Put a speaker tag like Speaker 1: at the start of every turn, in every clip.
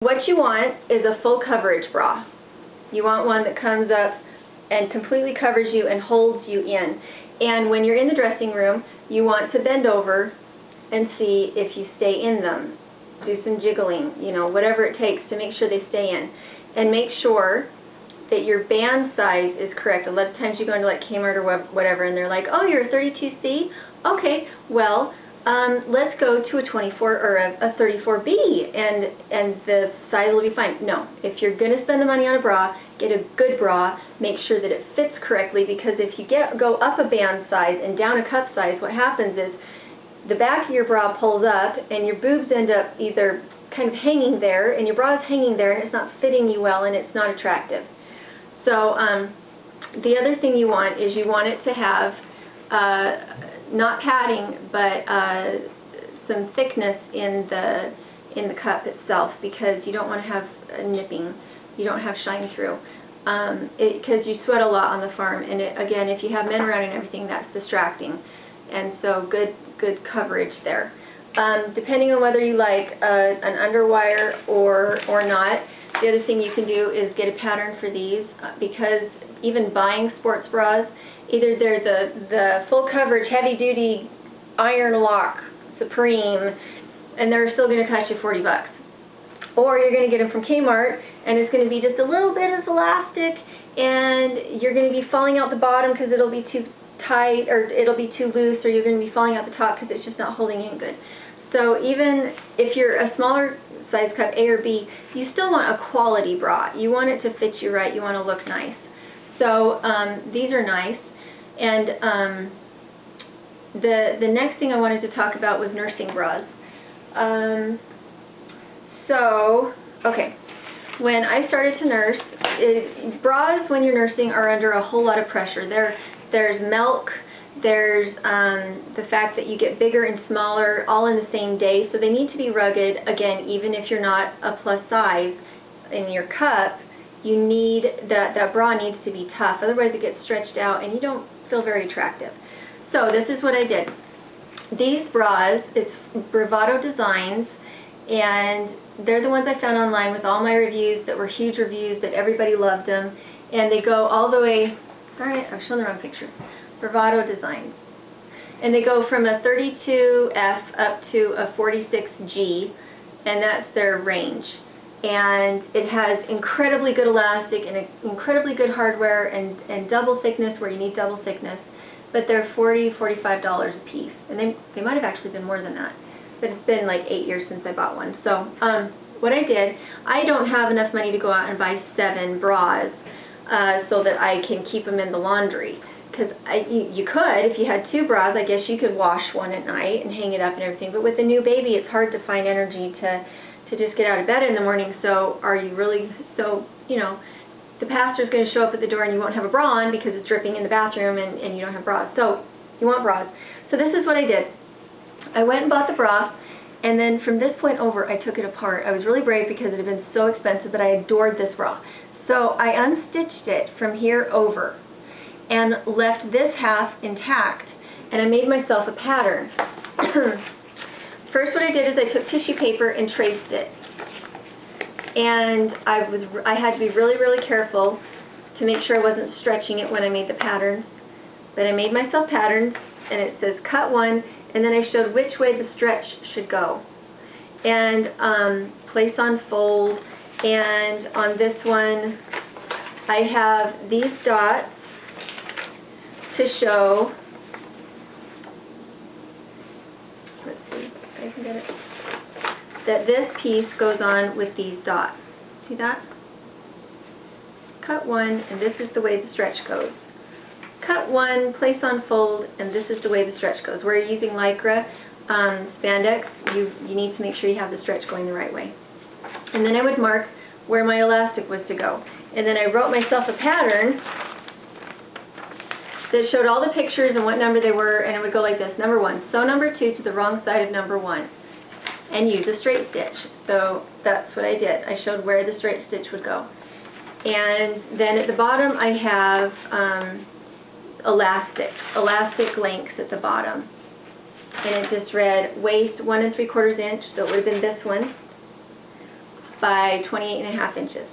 Speaker 1: What you want is a full coverage bra. You want one that comes up and completely covers you and holds you in. And when you're in the dressing room, you want to bend over and see if you stay in them. Do some jiggling, you know, whatever it takes to make sure they stay in. And make sure that your band size is correct. A lot of times you go into like Kmart or whatever and they're like, oh, you're a 32C? Okay, well, let's go to a 24 or a 34B and the size will be fine. No, if you're going to spend the money on a bra, get a good bra, make sure that it fits correctly, because if you go up a band size and down a cup size, what happens is the back of your bra pulls up and your boobs end up either kind of hanging there and your bra is hanging there and it's not fitting you well and it's not attractive. So the other thing you want is you want it to have not padding, but some thickness in the cup itself, because you don't want to have a nipping. You don't have shine through, because you sweat a lot on the farm, and again, if you have men around and everything, that's distracting. And so good coverage there. Depending on whether you like an underwire or not, the other thing you can do is get a pattern for these, because even buying sports bras, either they're the full coverage, heavy duty, iron lock, Supreme, and they're still going to cost you $40. Or you're going to get them from Kmart, and it's going to be just a little bit of elastic, and you're going to be falling out the bottom because it'll be too tight, or it'll be too loose, or you're going to be falling out the top because it's just not holding in good. So even if you're a smaller size cup, A or B, you still want a quality bra. You want it to fit you right. You want to look nice. So these are nice. And the next thing I wanted to talk about was nursing bras. Okay, when I started to nurse, bras when you're nursing are under a whole lot of pressure. There's milk, there's the fact that you get bigger and smaller all in the same day, so they need to be rugged. Again, even if you're not a plus size in your cup, you need that bra needs to be tough, otherwise it gets stretched out and you don't feel very attractive. So this is what I did. These bras, it's Bravado designs, and they're the ones I found online with all my reviews that were huge reviews, that everybody loved them, and they go all the way, sorry, I've shown the wrong picture, Bravado designs. And they go from a 32F up to a 46G, and that's their range. And it has incredibly good elastic and incredibly good hardware and double thickness where you need double thickness, but they're $40, $45 a piece. And they might have actually been more than that, but it's been like 8 years since I bought one. So what I did, I don't have enough money to go out and buy 7 bras so that I can keep them in the laundry. Because you could, if you had 2 bras, I guess you could wash one at night and hang it up and everything. But with a new baby, it's hard to find energy to just get out of bed in the morning. So are you really, you know, the pastor's going to show up at the door and you won't have a bra on because it's dripping in the bathroom and you don't have bras. So you want bras. So this is what I did. I went and bought the bra, and then from this point over, I took it apart. I was really brave because it had been so expensive, but I adored this bra. So I unstitched it from here over and left this half intact, and I made myself a pattern. First, what I did is I took tissue paper and traced it, and I had to be really, really careful to make sure I wasn't stretching it when I made the pattern. But I made myself patterns, and it says cut 1, and then I showed which way the stretch should go, and place on fold. And on this one, I have these dots to show. Let's see if I can get it. That this piece goes on with these dots. See that? Cut 1, and this is the way the stretch goes. Cut 1, place on fold, and this is the way the stretch goes. Where you're using Lycra spandex, you need to make sure you have the stretch going the right way. And then I would mark where my elastic was to go. And then I wrote myself a pattern that showed all the pictures and what number they were, and it would go like this. Number 1, sew number 2 to the wrong side of number 1, and use a straight stitch. So that's what I did. I showed where the straight stitch would go. And then at the bottom I have elastic lengths at the bottom. And it just read waist 1 3/4 inch, so it would have been this one. by 28.5 inches.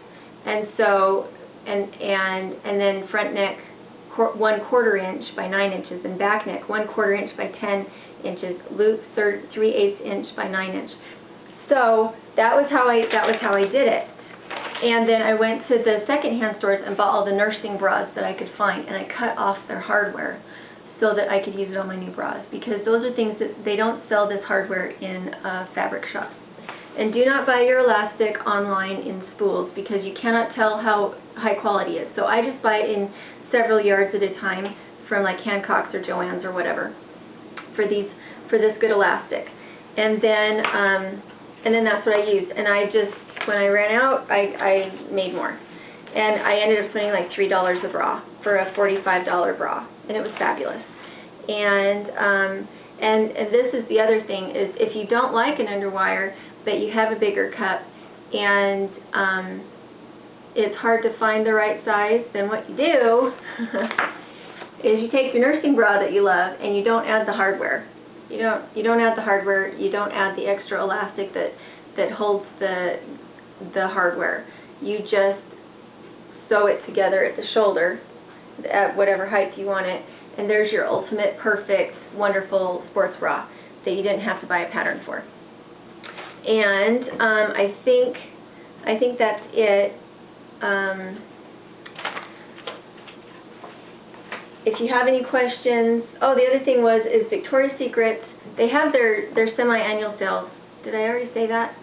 Speaker 1: And so, and then front neck 1/4 inch by 9 inches, and back neck 1/4 inch by 10 inches, loop 3/8 inch by 9 inch. So that was how I did it. And then I went to the secondhand stores and bought all the nursing bras that I could find, and I cut off their hardware so that I could use it on my new bras, because those are things that they don't sell this hardware in fabric shops. And do not buy your elastic online in spools, because you cannot tell how high quality it is. So I just buy it in several yards at a time from like Hancock's or Joann's or whatever for this good elastic. And then that's what I used. And I just, when I ran out, I made more. And I ended up spending like $3 a bra for a $45 bra, and it was fabulous. And this is the other thing, is if you don't like an underwire, but you have a bigger cup, and it's hard to find the right size, then what you do is you take your nursing bra that you love, and you don't add the hardware. You don't add the hardware. You don't add the extra elastic that holds the hardware. You just sew it together at the shoulder at whatever height you want it, and there's your ultimate, perfect, wonderful sports bra that you didn't have to buy a pattern for. And I think that's it. If you have any questions, oh, the other thing is Victoria's Secret, they have their semi-annual sales. Did I already say that?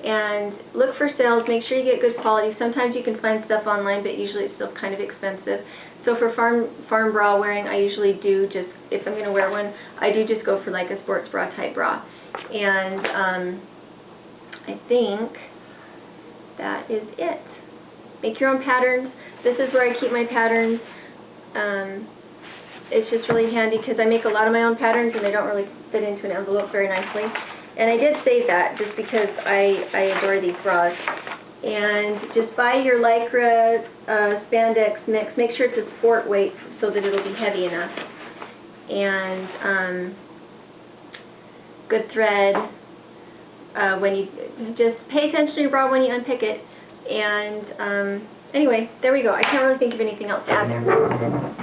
Speaker 1: And look for sales, make sure you get good quality. Sometimes you can find stuff online, but usually it's still kind of expensive. So for farm bra wearing, I usually do just, if I'm going to wear one, I do just go for like a sports bra type bra. And I think that is it. Make your own patterns. This is where I keep my patterns. It's just really handy because I make a lot of my own patterns and they don't really fit into an envelope very nicely. And I did save that just because I adore these bras. And just buy your Lycra spandex mix. Make sure it's a sport weight so that it'll be heavy enough. And good thread. When you just pay attention to your bra when you unpick it. And anyway, there we go. I can't really think of anything else to add there.